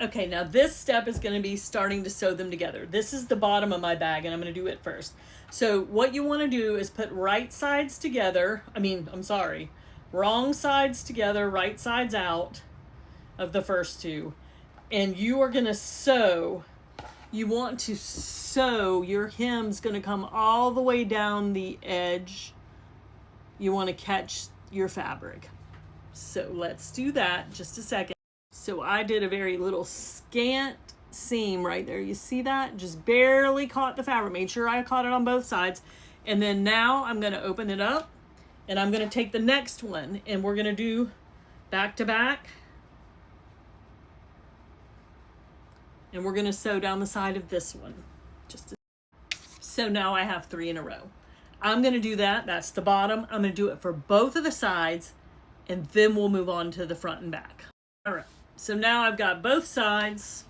Okay, now this step is going to be starting to sew them together. This is the bottom of my bag, and I'm going to do it first. So what you want to do is put right sides together. Wrong sides together, right sides out of the first two. And you are going to sew. You want to sew. Your hem's going to come all the way down the edge. You want to catch your fabric. So let's do that just a second. So I did a very little scant seam right there. You see that? Just barely caught the fabric. Made sure I caught it on both sides. And then now I'm going to open it up and I'm going to take the next one and we're going to do back to back. And we're going to sew down the side of this one. So now I have 3 in a row. I'm going to do that. That's the bottom. I'm going to do it for both of the sides and then we'll move on to the front and back. All right. So now I've got both sides.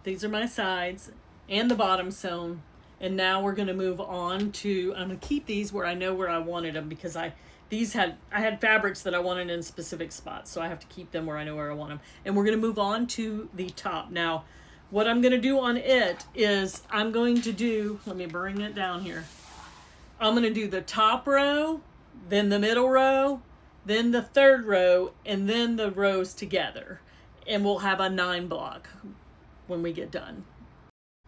These are my sides and the bottom sewn. And now we're going to move on to, I'm going to keep these where I know where I wanted them because I had fabrics that I wanted in specific spots. So I have to keep them where I know where I want them. And we're going to move on to the top. Now, what I'm going to do on it is I'm going to do, let me bring it down here. I'm going to do the top row, then the middle row, then the third row, and then the rows together. And we'll have a 9 block when we get done.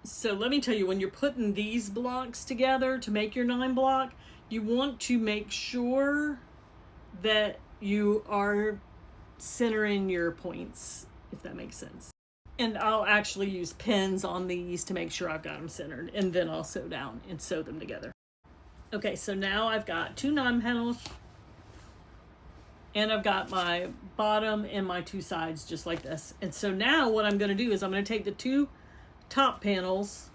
So let me tell you, when you're putting these blocks together to make your 9 block, you want to make sure that you are centering your points, if that makes sense. And I'll actually use pins on these to make sure I've got them centered, and then I'll sew down and sew them together. Okay, so now I've got 2 9 panels. And I've got my bottom and my 2 sides just like this. And so now what I'm going to do is I'm going to take the 2 top panels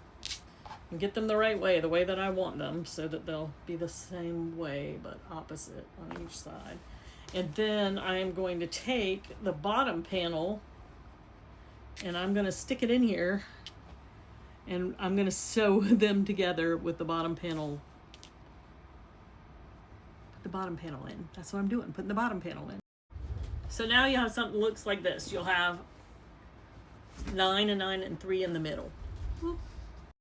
and get them the right way, the way that I want them, so that they'll be the same way but opposite on each side. And then I am going to take the bottom panel and I'm going to stick it in here and I'm going to sew them together with the bottom panel. The bottom panel in. That's what I'm doing, putting the bottom panel in. So now you have something that looks like this. You'll have 9 and 9 and 3 in the middle.